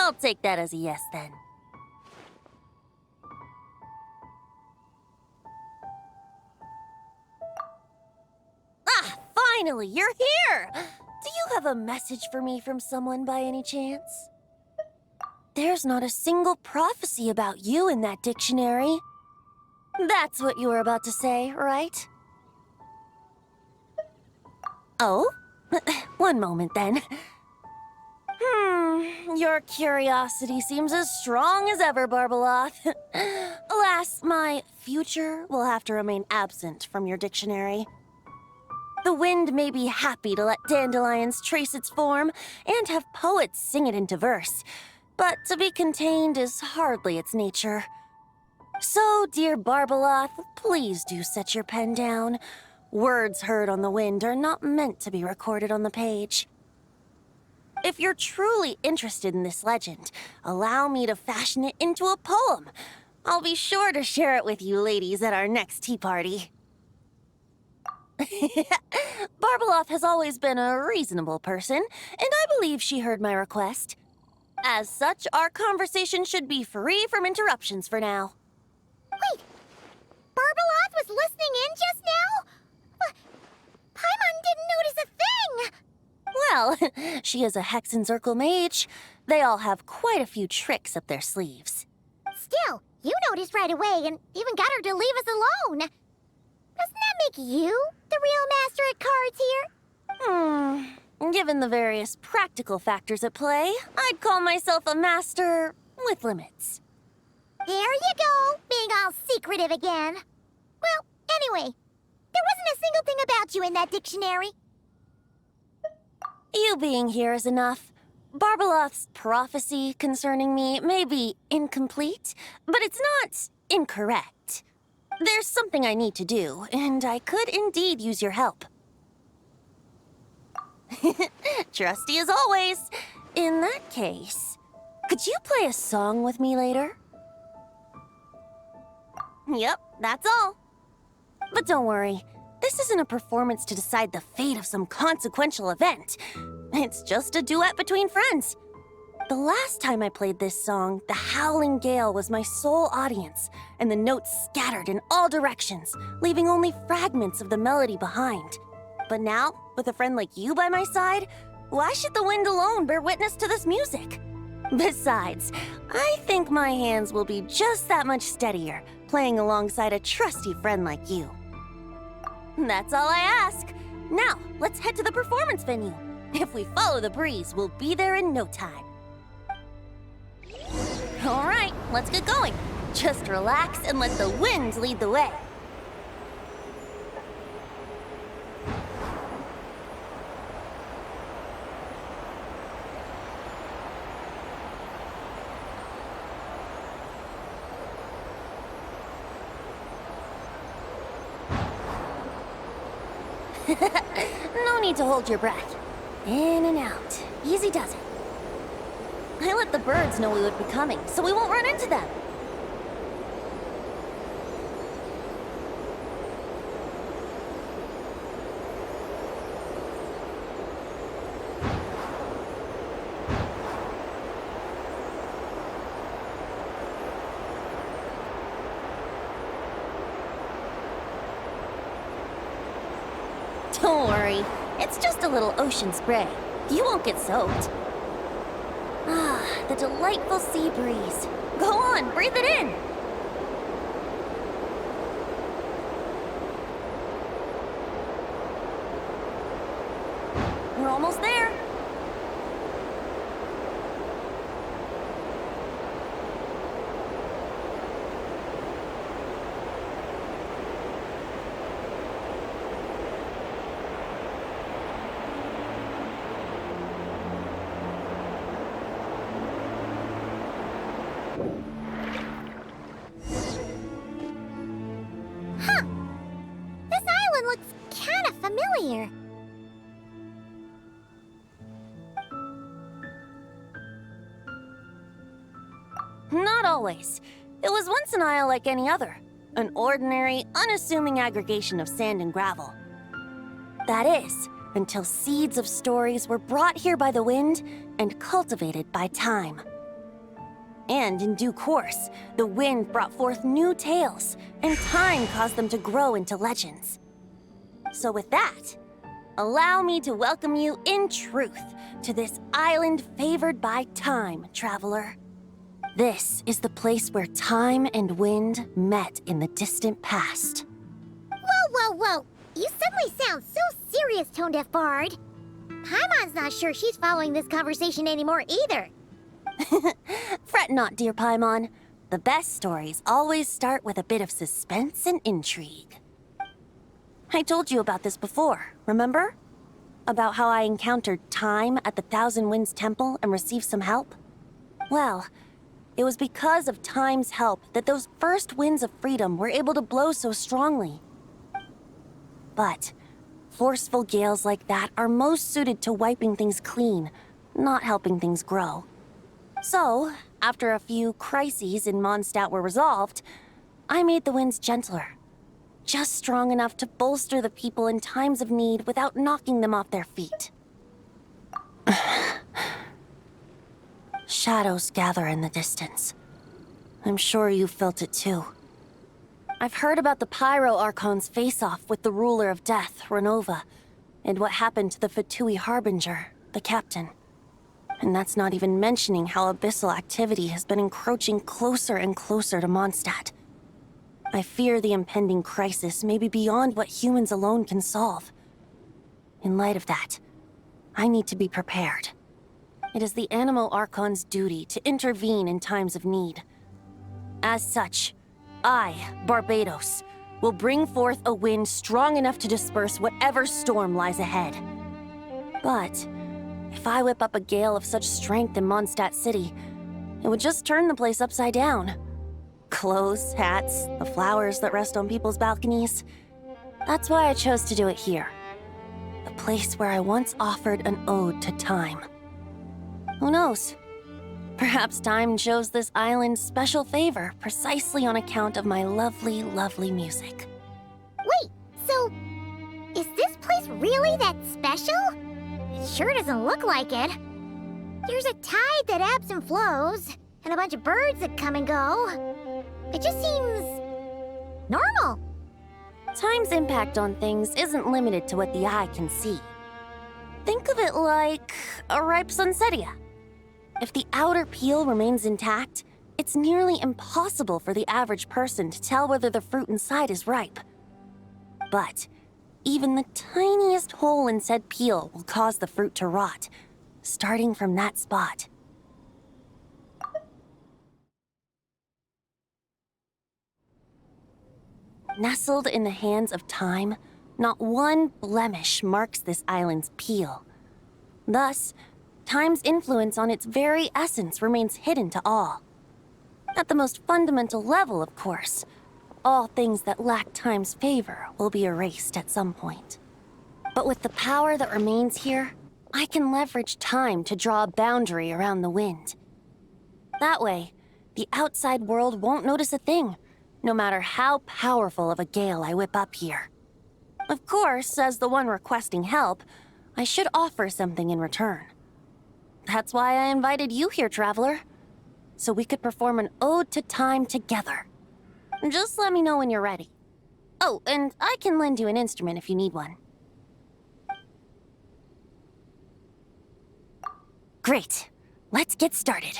I'll take that as a yes then. Ah, finally, you're here! Do you have a message for me from someone by any chance? There's not a single prophecy about you in that dictionary. That's what you were about to say, right? Oh? One moment, then. Your curiosity seems as strong as ever, Barbeloth. Alas, my future will have to remain absent from your dictionary. The wind may be happy to let dandelions trace its form and have poets sing it into verse, but to be contained is hardly its nature. So, dear Barbeloth, please do set your pen down. Words heard on the wind are not meant to be recorded on the page. If you're truly interested in this legend, allow me to fashion it into a poem. I'll be sure to share it with you ladies at our next tea party. Barbeloth has always been a reasonable person, and I believe she heard my request. As such, our conversation should be free from interruptions for now. Wait, Barbeloth was listening in just now? Paimon didn't notice a thing! Well, she is a Hexenzirkel mage. They all have quite a few tricks up their sleeves. Still, you noticed right away and even got her to leave us alone. Doesn't that make you the real master at cards here? Given the various practical factors at play, I'd call myself a master with limits. There you go, being all secretive again. Well, anyway, there wasn't a single thing about you in that dictionary. You being here is enough. Barbeloth's prophecy concerning me may be incomplete, but it's not incorrect. There's something I need to do, and I could indeed use your help. Trusty as always. In that case, could you play a song with me later? Yep, that's all. But don't worry, this isn't a performance to decide the fate of some consequential event. It's just a duet between friends. The last time I played this song, the howling gale was my sole audience, and the notes scattered in all directions, leaving only fragments of the melody behind. But now, with a friend like you by my side, why should the wind alone bear witness to this music? Besides, I think my hands will be just that much steadier, playing alongside a trusty friend like you. That's all I ask. Now, let's head to the performance venue. If we follow the breeze, we'll be there in no time. All right, let's get going. Just relax and let the wind lead the way. No need to hold your breath. In and out. Easy does it. I let the birds know we would be coming, so we won't run into them. Don't worry, it's just a little ocean spray. You won't get soaked. Ah, the delightful sea breeze. Go on, breathe it in. We're almost there. This island looks kinda familiar. Not always. It was once an isle like any other. An ordinary, unassuming aggregation of sand and gravel. That is, until seeds of stories were brought here by the wind and cultivated by time. And in due course, the wind brought forth new tales, and time caused them to grow into legends. So with that, allow me to welcome you in truth to this island favored by time, traveler. This is the place where time and wind met in the distant past. Whoa. You suddenly sound so serious, Tone Deaf Bard. Paimon's not sure she's following this conversation anymore either. Fret not, dear Paimon. The best stories always start with a bit of suspense and intrigue. I told you about this before, remember? About how I encountered Time at the Thousand Winds Temple and received some help? Well, it was because of Time's help that those first winds of freedom were able to blow so strongly. But forceful gales like that are most suited to wiping things clean, not helping things grow. So, after a few crises in Mondstadt were resolved, I made the winds gentler. Just strong enough to bolster the people in times of need without knocking them off their feet. Shadows gather in the distance. I'm sure you felt it too. I've heard about the Pyro Archon's face-off with the ruler of death, Renova, and what happened to the Fatui Harbinger, the captain. And that's not even mentioning how abyssal activity has been encroaching closer and closer to Mondstadt. I fear the impending crisis may be beyond what humans alone can solve. In light of that, I need to be prepared. It is the Animo Archon's duty to intervene in times of need. As such, I, Barbados, will bring forth a wind strong enough to disperse whatever storm lies ahead. But if I whip up a gale of such strength in Mondstadt City, it would just turn the place upside down. Clothes, hats, the flowers that rest on people's balconies. That's why I chose to do it here. The place where I once offered an ode to time. Who knows? Perhaps time shows this island special favor precisely on account of my lovely, lovely music. Wait, so is this place really that special? It sure doesn't look like it. There's a tide that ebbs and flows, and a bunch of birds that come and go. It just seems normal. Time's impact on things isn't limited to what the eye can see. Think of it like a ripe sunsetia. If the outer peel remains intact, it's nearly impossible for the average person to tell whether the fruit inside is ripe. But even the tiniest hole in said peel will cause the fruit to rot, starting from that spot. Nestled in the hands of time, not one blemish marks this island's peel. Thus, time's influence on its very essence remains hidden to all. At the most fundamental level, of course, all things that lack time's favor will be erased at some point. But with the power that remains here, I can leverage time to draw a boundary around the wind. That way, the outside world won't notice a thing, no matter how powerful of a gale I whip up here. Of course, as the one requesting help, I should offer something in return. That's why I invited you here, traveler. So we could perform an ode to time together. Just let me know when you're ready. Oh, and I can lend you an instrument if you need one. Great. Let's get started.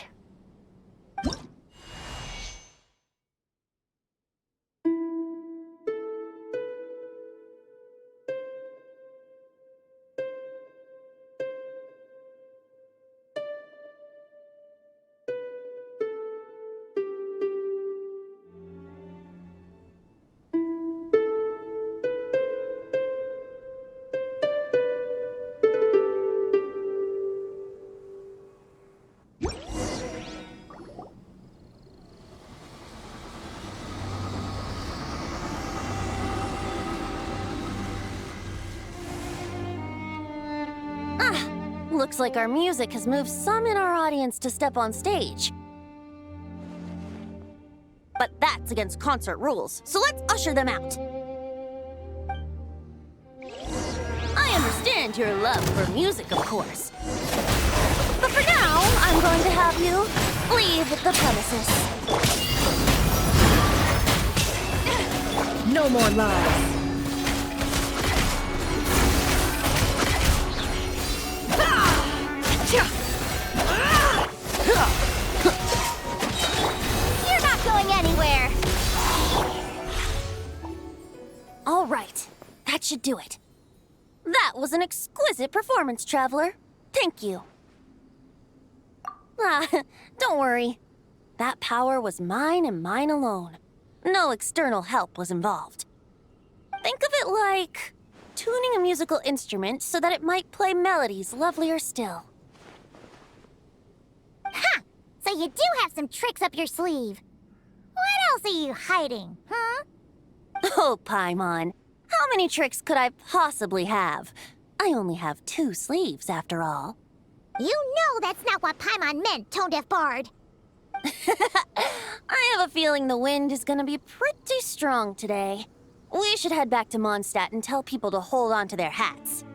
Looks like our music has moved some in our audience to step on stage. But that's against concert rules, so let's usher them out. I understand your love for music, of course. But for now, I'm going to have you leave the premises. No more lies. You're not going anywhere. All right, that should do it. That was an exquisite performance, Traveler. Thank you. Ah, don't worry. That power was mine and mine alone. No external help was involved. Think of it like tuning a musical instrument so that it might play melodies lovelier still. Ha! So you do have some tricks up your sleeve. What else are you hiding, huh? Oh, Paimon, how many tricks could I possibly have? I only have 2 sleeves, after all. You know that's not what Paimon meant, Tone-Deaf Bard. I have a feeling the wind is gonna be pretty strong today. We should head back to Mondstadt and tell people to hold on to their hats.